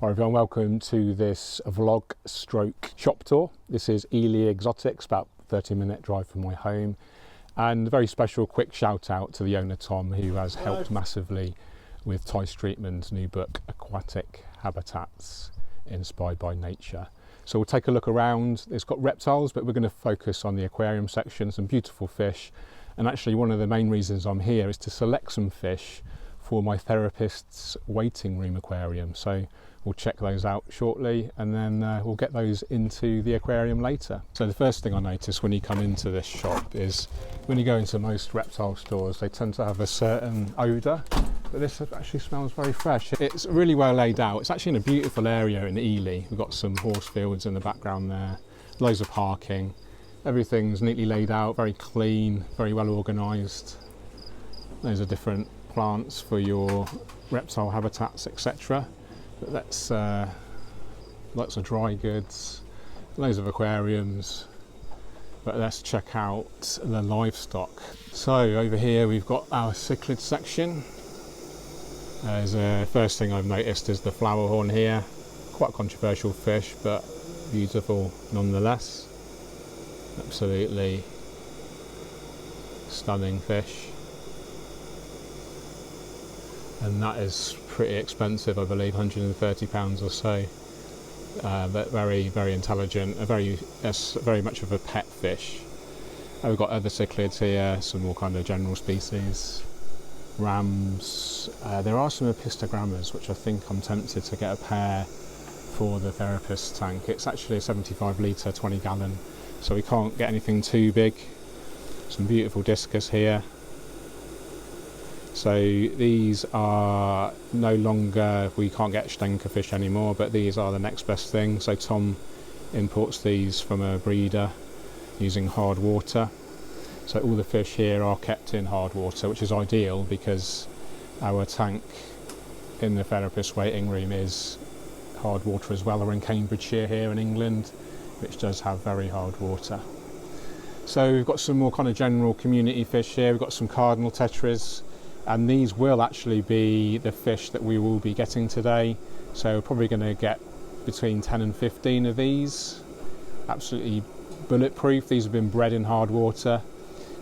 Hi everyone, welcome to this vlog stroke shop tour. This is Ely Exotics, about 30-minute drive from my home. And a very special quick shout out to the owner Tom, who has helped massively with Ty Streetman's new book, Aquatic Habitats Inspired by Nature. So we'll take a look around. It's got reptiles, but we're going to focus on the aquarium section, some beautiful fish. And actually one of the main reasons I'm here is to select some fish for my therapist's waiting room aquarium. So we'll check those out shortly, and then we'll get those into the aquarium later. So the first thing I notice when you come into this shop is when you go into most reptile stores, they tend to have a certain odour, but this actually smells very fresh. It's really well laid out. It's actually in a beautiful area in Ely. We've got some horse fields in the background there, loads of parking. Everything's neatly laid out, very clean, very well organised. Those are different plants for your reptile habitats, etc. But that's lots of dry goods, loads of aquariums. But let's check out the livestock. So over here we've got our cichlid section. First thing I've noticed is the flowerhorn here. Quite a controversial fish, but beautiful nonetheless. Absolutely stunning fish. And that is pretty expensive, I believe, £130 or so. But very, very intelligent. Very much of a pet fish. We've got other cichlids here, some more kind of general species. Rams. There are some apistogrammas, which I think I'm tempted to get a pair for the therapist's tank. It's actually a 75 litre, 20 gallon, so we can't get anything too big. Some beautiful discus here. So these are no longer, we can't get Stenker fish anymore, but these are the next best thing. So Tom imports these from a breeder using hard water. So all the fish here are kept in hard water, which is ideal because our tank in the therapist's waiting room is hard water as well. We're in Cambridgeshire here in England, which does have very hard water. So we've got some more kind of general community fish here. We've got some cardinal tetras. And these will actually be the fish that we will be getting today. So we're probably going to get between 10 and 15 of these. Absolutely bulletproof. These have been bred in hard water.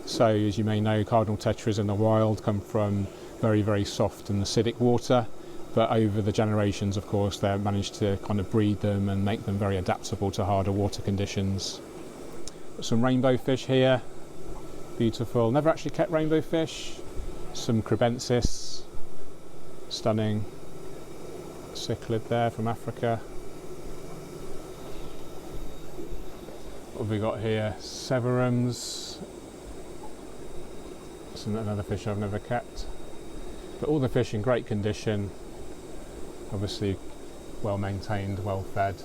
So as you may know, cardinal tetras in the wild come from very, very soft and acidic water. But over the generations, of course, they've managed to kind of breed them and make them very adaptable to harder water conditions. Got some rainbow fish here. Beautiful. Never actually kept rainbow fish. Some Crebensis, stunning cichlid there from Africa. What have we got here? Severums. That's another fish I've never kept. But all the fish in great condition, obviously well maintained, well fed.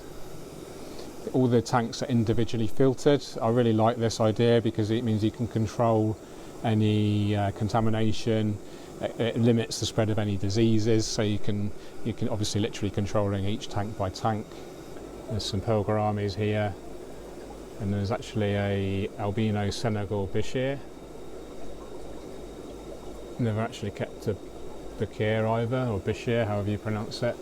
All the tanks are individually filtered. I really like this idea because it means you can control any contamination. It limits the spread of any diseases, so you can obviously literally controlling each tank by tank. There's some Pelgramis here, and there's actually a albino Senegal Bishir. Never actually kept a Bakir either, or Bishir, however you pronounce it.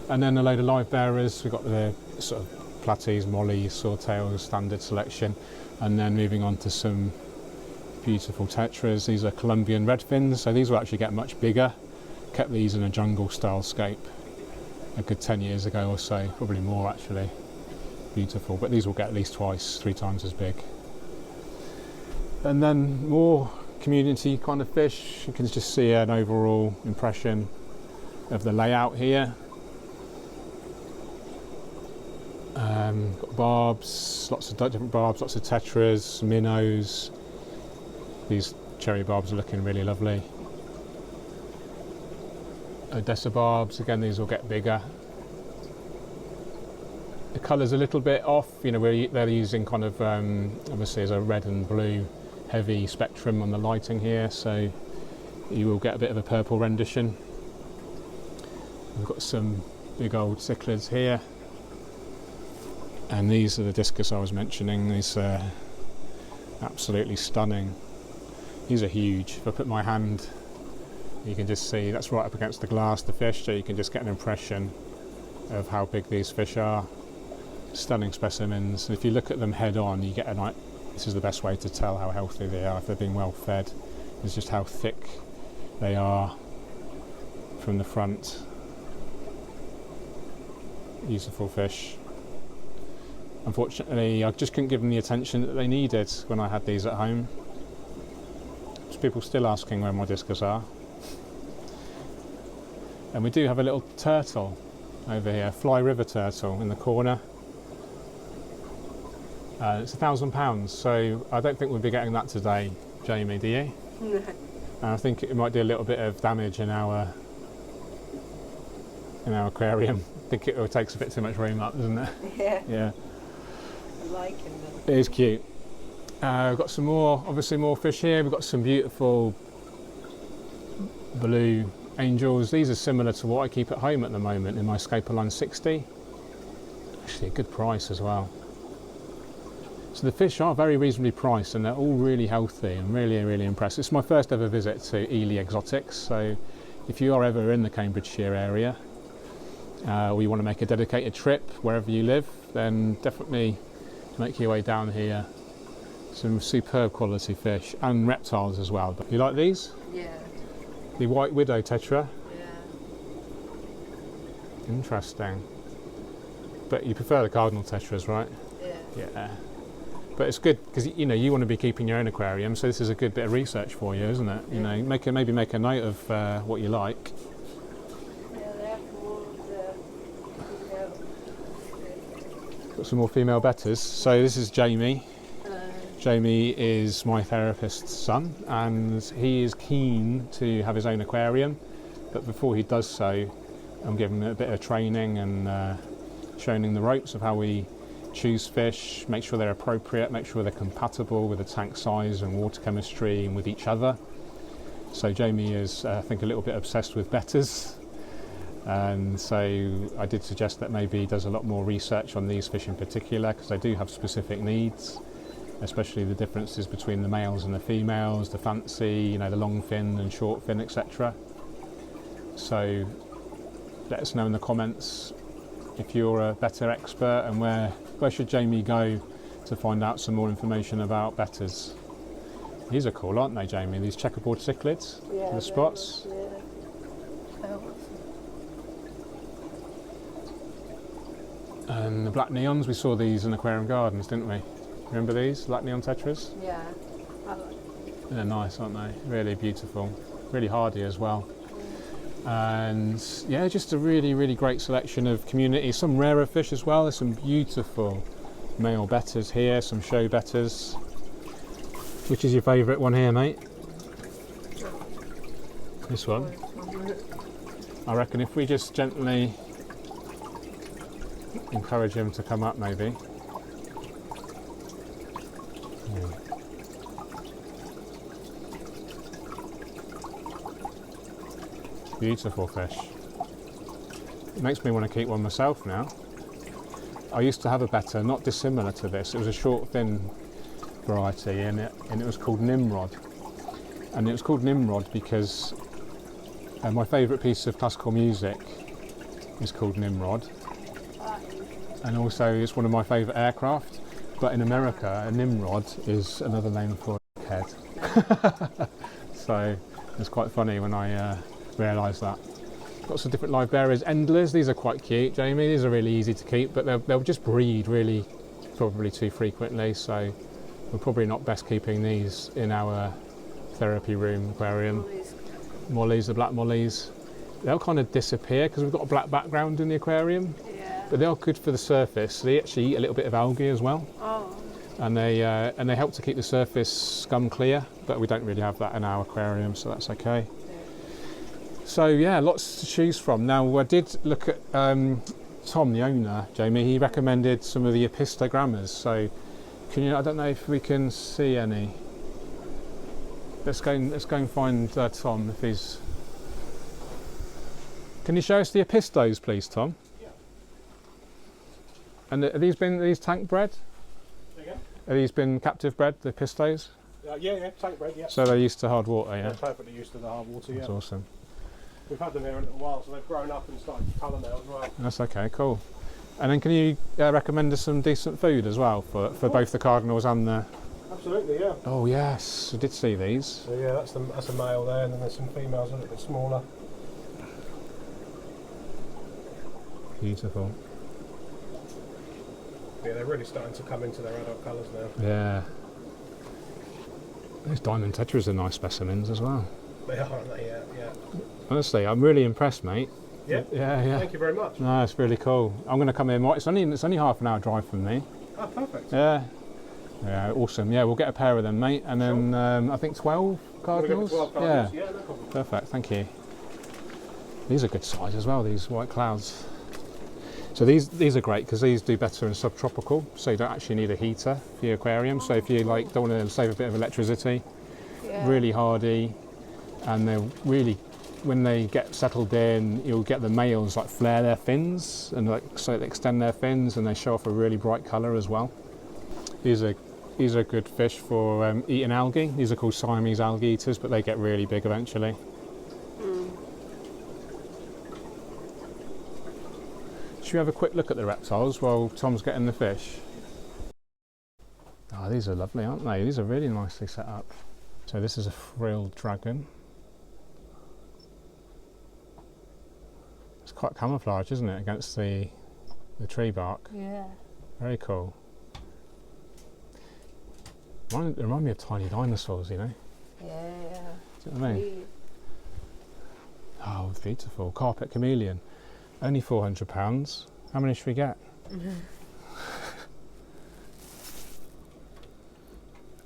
And then a load of live bearers. We've got the sort of platies, mollies, swordtails, standard selection, and then moving on to some beautiful tetras. These are Colombian redfins, so these will actually get much bigger. Kept these in a jungle style scape a good 10 years ago or so, probably more actually. Beautiful, but these will get at least twice, 3 times as big. And then more community kind of fish. You can just see an overall impression of the layout here. Got barbs, lots of different barbs, lots of tetras, minnows. These cherry barbs are looking really lovely. Odessa barbs, again, these will get bigger. The colour's a little bit off, you know, they're using kind of, obviously there's a red and blue heavy spectrum on the lighting here, so you will get a bit of a purple rendition. We've got some big old cichlids here. And these are the discus I was mentioning. These are absolutely stunning. These are huge. If I put my hand, you can just see that's right up against the glass, the fish, so you can just get an impression of how big these fish are. Stunning specimens. And if you look at them head on, you get a nice. This is the best way to tell how healthy they are, if they're being well fed. It's just how thick they are from the front. Beautiful fish. Unfortunately, I just couldn't give them the attention that they needed when I had these at home. There's people still asking where my discus are. And we do have a little turtle over here, Fly River turtle in the corner. It's £1,000, so I don't think we'll be getting that today, Jamie, do you? No. And I think it might do a little bit of damage in our aquarium. I think it takes a bit too much room up, doesn't it? Yeah. Yeah. I like him It is cute. We've got some more, obviously more fish here. We've got some beautiful blue angels. These are similar to what I keep at home at the moment in my Scopoline 60. Actually a good price as well. So the fish are very reasonably priced and they're all really healthy. I'm really, really impressed. It's my first ever visit to Ely Exotics, so if you are ever in the Cambridgeshire area or you want to make a dedicated trip wherever you live, then definitely make your way down here. Some superb quality fish and reptiles as well. But you like these? Yeah. The white widow tetra? Yeah. Interesting. But you prefer the cardinal tetras, right? Yeah. Yeah. But it's good because you want to be keeping your own aquarium, so this is a good bit of research for you, isn't it? You know, maybe make a note of what you like. Yeah, they have more Got some more female betters. So this is Jamie. Jamie is my therapist's son, and he is keen to have his own aquarium. But before he does so, I'm giving him a bit of training and showing him the ropes of how we choose fish, make sure they're appropriate, make sure they're compatible with the tank size and water chemistry and with each other. So Jamie is, I think, a little bit obsessed with betters, and so I did suggest that maybe he does a lot more research on these fish in particular, because they do have specific needs, especially the differences between the males and the females, the fancy, the long fin and short fin, etc. So let us know in the comments if you're a better expert, and where should Jamie go to find out some more information about betters. These are cool, aren't they, Jamie? These checkerboard cichlids, yeah, the spots. Yeah. And the black neons, we saw these in Aquarium Gardens, didn't we? Remember these black neon tetras? Yeah. I like them. They're nice, aren't they? Really beautiful, really hardy as well. And yeah, just a really, really great selection of community. Some rarer fish as well. There's some beautiful male betters here, some show betters. Which is your favourite one here, mate? This one. I reckon if we just gently encourage him to come up, maybe. Beautiful fish. It makes me want to keep one myself now. I used to have a better, not dissimilar to this. It was a short fin variety, and it was called Nimrod. And it was called Nimrod because my favourite piece of classical music is called Nimrod. And also it's one of my favourite aircraft. But in America, a Nimrod is another name for a head. So it's quite funny when I realise that. Lots of different live bearers. Endlers, these are quite cute, Jamie. These are really easy to keep, but they'll just breed really probably too frequently, so we're probably not best keeping these in our therapy room aquarium. Mollies, the black mollies. They'll kind of disappear because we've got a black background in the aquarium, but they are good for the surface. They actually eat a little bit of algae as well. Oh. And they help to keep the surface scum clear, but we don't really have that in our aquarium, so that's okay. So yeah, lots to choose from. Now I did look at Tom, the owner, Jamie. He recommended some of the apistogrammas. So I don't know if we can see any. Let's go and find Tom if he's. Can you show us the apistos, please, Tom? Yeah. And have these tank bred? Again? Have these been captive bred, the pistos? Yeah, tank bred, yeah. So they're used to hard water, yeah? They're perfectly used to the hard water, yeah. That's awesome. We've had them here a little while, so they've grown up and started to colour now as well. That's okay, cool. And then can you recommend us some decent food as well for both the cardinals and the... Absolutely, yeah. Oh yes, I did see these. So yeah, that's a male there, and then there's some females a little bit smaller. Beautiful. Yeah, they're really starting to come into their adult colours now. Yeah. Those diamond tetras are nice specimens as well. They are, aren't they? Yeah, yeah. Honestly, I'm really impressed, mate. Yeah? Yeah. Thank you very much. No, it's really cool. I'm going to come in. It's only half an hour drive from me. Oh, perfect. Yeah. Yeah, awesome. Yeah, we'll get a pair of them, mate. And then I think 12 cardinals. 12 cardinals? Yeah, no problem. Perfect. Thank you. These are good size as well. These white clouds. So these are great because these do better in subtropical. So you don't actually need a heater for your aquarium. So if you don't want to save a bit of electricity, Yeah. really hardy, and they're really, when they get settled in, you'll get the males like flare their fins and so they extend their fins and they show off a really bright colour as well. These are good fish for eating algae. These are called Siamese algae eaters, but they get really big eventually. Should we have a quick look at the reptiles while Tom's getting the fish? Oh, these are lovely, aren't they? These are really nicely set up. So this is a frilled dragon. It's quite camouflage, isn't it, against the tree bark? Yeah. Very cool. Remind me of tiny dinosaurs, you know? Yeah. Do you know what I mean? Oh, beautiful. Carpet chameleon. Only £400. How many should we get?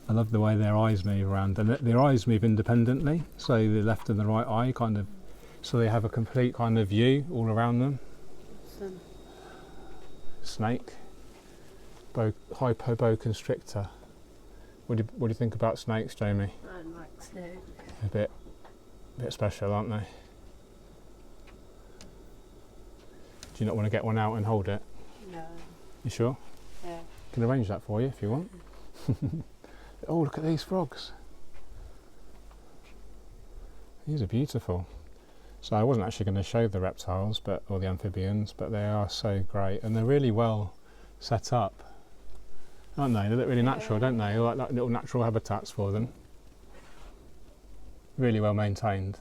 I love the way their eyes move around. And their eyes move independently, so the left and the right eye kind of, so they have a complete kind of view all around them. Awesome. Snake. Hypo boa constrictor. What do you think about snakes, Jamie? I like snakes. A bit special, aren't they? Do you not want to get one out and hold it? No. You sure? Yeah. Can arrange that for you if you want. Oh, look at these frogs. These are beautiful. So I wasn't actually going to show the reptiles or the amphibians, but they are so great and they're really well set up, aren't they? They look really natural, don't they? They're like little natural habitats for them. Really well maintained.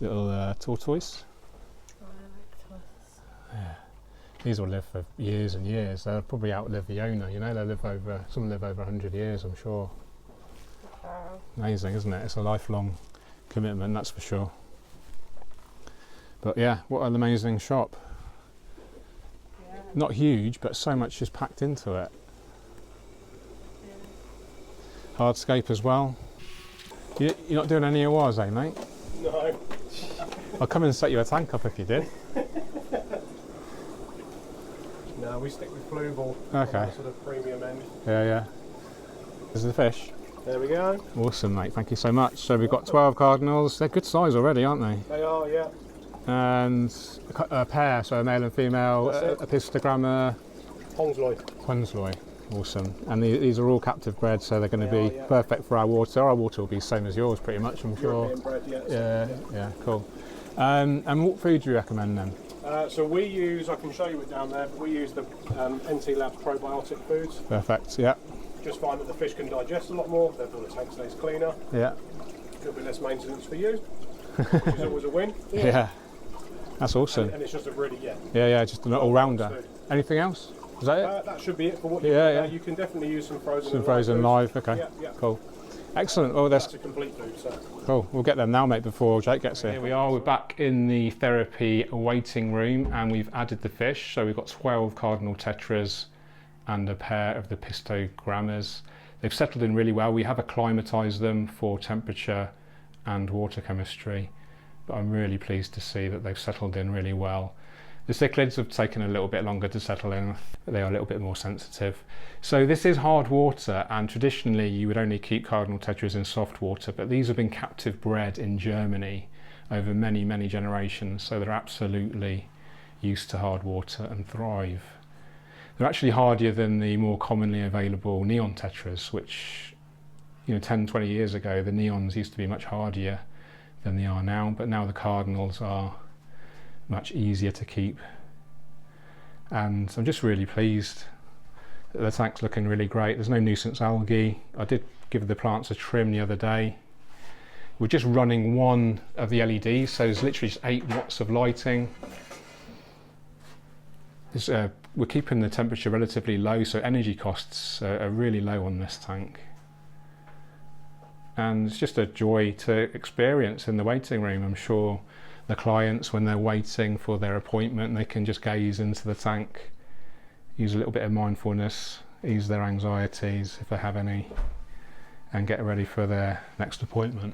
Little tortoise. I like tortoises. Yeah. These will live for years and years. They'll probably outlive the owner, you know, some live over 100 years, I'm sure. Wow. Amazing, isn't it? It's a lifelong commitment, that's for sure. But yeah, what an amazing shop. Yeah. Not huge, but so much is packed into it. Yeah. Hardscape as well. You're not doing any awards, eh, mate? No. I'll come and set you a tank up if you did. No, we stick with blue ball. Okay. Sort of premium end. Yeah. There's the fish. There we go. Awesome, mate. Thank you so much. So we've got 12 cardinals. They're good size already, aren't they? They are, yeah. And a pair, so a male and female, That's a pistogramma, Hongsley. Queensloy. Awesome. And these are all captive bred, so they're going to They be are, yeah. perfect for our water. Our water will be the same as yours, pretty much, I'm sure. European bred, Yeah, cool. And what food do you recommend then? So we use, I can show you it down there, but we use the NT Labs probiotic foods. Perfect. Yeah. Just find that the fish can digest a lot more, therefore the tank stays cleaner. Yeah. There'll be less maintenance for you, which is always a win. Yeah. That's awesome. And it's just a really, Yeah, just an all-rounder. food. Anything else? Is that it? That should be it for what you Yeah. You can definitely use some frozen Some and frozen foods. live. Okay. Yeah. Cool. Excellent. Well, That's a complete food, so. cool. We'll get them now, mate, before Jake gets here. Here we are. We're back in the therapy waiting room, and we've added the fish. So we've got 12 cardinal tetras and a pair of the pistogrammas. They've settled in really well. We have acclimatized them for temperature and water chemistry, but I'm really pleased to see that they've settled in really well. The cichlids have taken a little bit longer to settle in, but they are a little bit more sensitive. So this is hard water, and traditionally you would only keep cardinal tetras in soft water, but these have been captive bred in Germany over many, many generations, so they're absolutely used to hard water and thrive. They're actually hardier than the more commonly available neon tetras, which 10, 20 years ago, the neons used to be much hardier than they are now, but now the cardinals are much easier to keep. And I'm just really pleased that the tank's looking really great. There's no nuisance algae. I did give the plants a trim the other day. We're just running one of the LEDs, so there's literally just 8 watts of lighting. We're keeping the temperature relatively low, so energy costs are really low on this tank. And it's just a joy to experience in the waiting room. I'm sure the clients, when they're waiting for their appointment, they can just gaze into the tank, use a little bit of mindfulness, ease their anxieties if they have any, and get ready for their next appointment.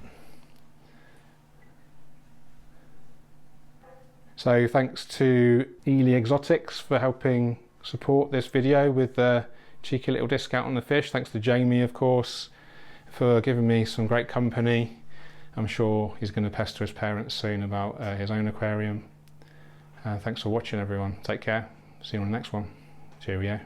So thanks to Ely Exotics for helping support this video with the cheeky little discount on the fish. Thanks to Jamie, of course, for giving me some great company. I'm sure he's going to pester his parents soon about his own aquarium. Thanks for watching, everyone. Take care. See you on the next one. Cheerio.